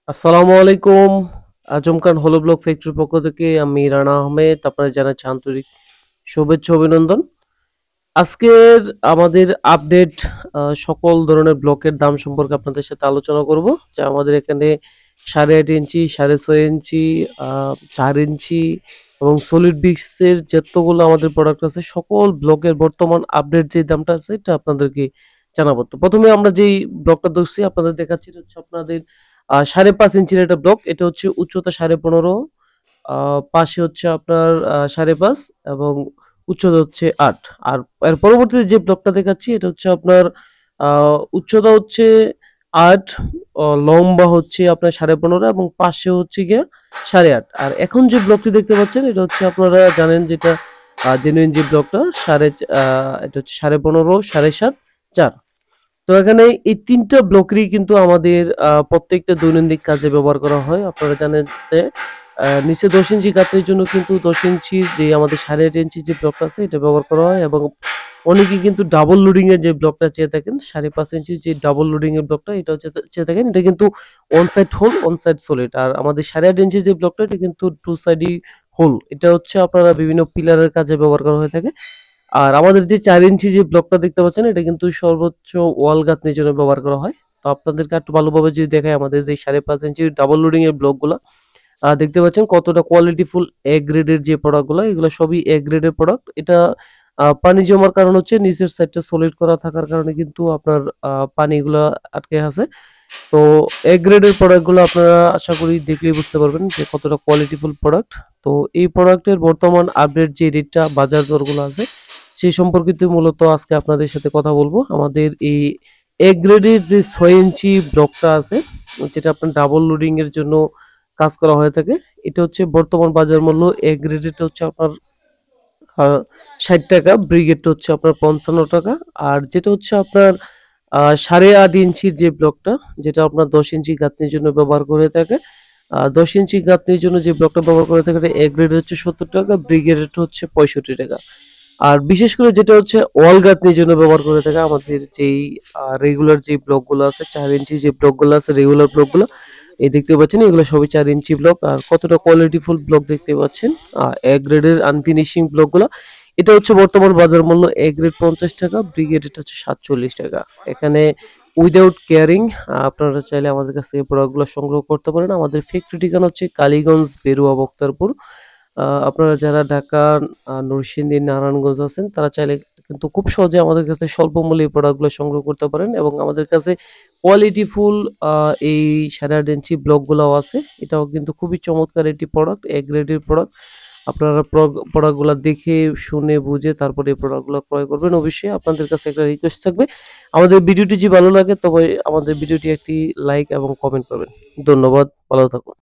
আসসালামু আলাইকুম। আজমকান হলো ব্লক ফ্যাক্টরির পক্ষ থেকে আমি রানা আহমেদ আপনাদের জানাচ্ছি আন্তরিক শুভেচ্ছা অভিনন্দন। আজকের আমাদের আপডেট সকল ধরনের ব্লকের দাম সম্পর্কে আপনাদের সাথে আলোচনা করব। যা আমাদের এখানে 8.5 ইঞ্চি, 6.5 ইঞ্চি, 4 ইঞ্চি এবং সলিড ব্রিক্সের যতগুলো আমাদের প্রোডাক্ট আছে সকল ব্লকের বর্তমান আপডেট যে দামটা আছে এটা আপনাদেরকে জানাবো। তো প্রথমে আমরা যেই ব্লকটা ধরছি আপনাদের দেখাচ্ছি এটা হচ্ছে আপনাদের 5.5 ইঞ্চির একটা ব্লক। এটা হচ্ছে উচ্চতা 15.5, পাশে হচ্ছে আপনার 5.5 এবং উচ্চতা হচ্ছে 8। আর এর পরবর্তীতে যে ব্লকটা দেখাচ্ছি এটা হচ্ছে আপনার উচ্চতা হচ্ছে 8, লম্বা হচ্ছে আপনার 15.5 এবং পাশে হচ্ছে গিয়ে 8.5। আর এখন যে ব্লকটি দেখতে পাচ্ছেন এটা হচ্ছে আপনারা জানেন যেটা জেনুইন যে ব্লকটা এটা হচ্ছে 15.5, 7.5, 4। তো এখানে এই ৩ টা ব্লকেরই কিন্তু আমাদের প্রত্যেকটা দৈনন্দিন কাজে ব্যবহার করা হয়। আপনারা জানেন যে নিচে ১০ ইঞ্চি গাঁথনির জন্য কিন্তু ১০ ইঞ্চির যে আমাদের ৮.৫ ইঞ্চির যে ব্লকটা আছে এটা ব্যবহার করা হয় এবং অনেকে কিন্তু ডাবল লোডিং এর যে ব্লকটা চেয়ে থাকেন ৫.৫ ইঞ্চির যে ডাবল লোডিং এর ব্লকটা এটাও চেয়ে থাকেন। এটা কিন্তু one side hole, one side solid. আর আমাদের ৮.৫ ইঞ্চির যে ব্লকটা এটা কিন্তু টু সাইডই হোল। এটা হচ্ছে আপনারা বিভিন্ন পিলারের কাজে ব্যবহার করা হয়ে থাকে। আর আমাদের যে ৪ ইঞ্চি যে ব্লকটা দেখতে পাচ্ছেন এটা কিন্তু সর্বোচ্চ ওয়াল গাঁথনির জন্য ব্যবহার করা হয়। তো আপনাদেরকে একটু ভালোভাবে যদি দেখাই আমাদের যে ৫.৫ ইঞ্চির ডাবল লোডিং এর ব্লকগুলা দেখতে পাচ্ছেন কতটা কোয়ালিটিফুল এ গ্রেডের যে প্রোডাক্টগুলা এগুলো সবই এ গ্রেডের প্রোডাক্ট। এটা পানি জমার কারণ হচ্ছে নিচের সাইডটা সলিড করা থাকার কারণে কিন্তু আপনার পানিগুলা আটকে আছে। তো এ গ্রেডের প্রোডাক্টগুলো আপনারা আশা করি দেখলেই বুঝতে পারবেন যে কতটা কোয়ালিটিফুল প্রোডাক্ট। তো এই প্রোডাক্টের বর্তমান আপডেট যে রেটটা বাজার দরগুলো আছে সেই সম্পর্কিত মূলত আজকে আপনাদের সাথে কথা বলবো। আমাদের এই এ গ্রেডের যে ৬ ইঞ্চি ব্লকটা আছে যেটা আপনার ডাবল লোডিং এর জন্য কাজ করা হয়ে থাকে। এটা হচ্ছে বর্তমান বাজার মূল্য এ গ্রেডেরটা হচ্ছে আপনার আ ৳৬০, ব্রিগেডটা হচ্ছে আপনার ৳৫৫। আর যেটা হচ্ছে আপনার ৮.৫ ইঞ্চির যে ব্লকটা যেটা আপনার ১০ ইঞ্চি গাঁথনির জন্য ব্যবহার করে থাকে। ১০ ইঞ্চি গাঁথনির জন্য যে ব্লকটা ব্যবহার করে থাকে এটা এ গ্রেডের হচ্ছে ৳৭০, ব্রিগেডেরটা হচ্ছে ৳৬৫। আর বিশেষ করে যেটা হচ্ছে ওয়াল গাঁথনির জন্য ব্যবহার করে থাকে আমাদের যেই রেগুলার যে ব্লকগুলো আছে ৪ ইঞ্চি যে ব্লকগুলো আছে রেগুলার ব্লকগুলো এই দেখতে পাচ্ছেন এগুলো সবই ৪ ইঞ্চি ব্লক। আর কতটা কোয়ালিটিফুল ব্লক দেখতে পাচ্ছেন। এ গ্রেডের আনফিনিশিং ব্লকগুলা। এটা হচ্ছে বর্তমান বাজার মূল্য এ গ্রেড ৳৫০, ব্রিগেড এটা হচ্ছে ৳৪৭। এখানে উইথআউট কেয়ারিং আপনারা চাইলে আমাদের কাছ থেকে প্রোডাক্টগুলো সংগ্রহ করতে পারেন। আমাদের ফ্যাক্টরি ঠিকানা হচ্ছে কালীগঞ্জ, বেরুয়া, বক্তারপুর। আপনারা যারা ঢাকা, নরসিংদী, নারায়ণগঞ্জ আছেন তারা চাইলে কিন্তু খুব সহজে আমাদের কাছে স্বল্প মূল্যে এই প্রোডাক্টগুলো সংগ্রহ করতে পারেন এবং আমাদের কাছে কোয়ালিটিফুল আ এই ৮.৫ ইঞ্চি ব্লকগুলাও আছে। এটাও কিন্তু খুবই চমৎকার একটি প্রোডাক্ট, এ গ্রেডের প্রোডাক্ট। আপনারা প্রোডাক্টগুলা দেখে শুনে বুঝে তারপরে এই প্রোডাক্টগুলো ক্রয় করবেন। অবশ্যই আপনাদের কাছে একটা রিকোয়েস্ট থাকবে। আমাদের ভিডিওটি যদি ভালো লাগে তবে আমাদের ভিডিওটি একটি লাইক এবং কমেন্ট করবেন। ধন্যবাদ। ভালো থাকুন।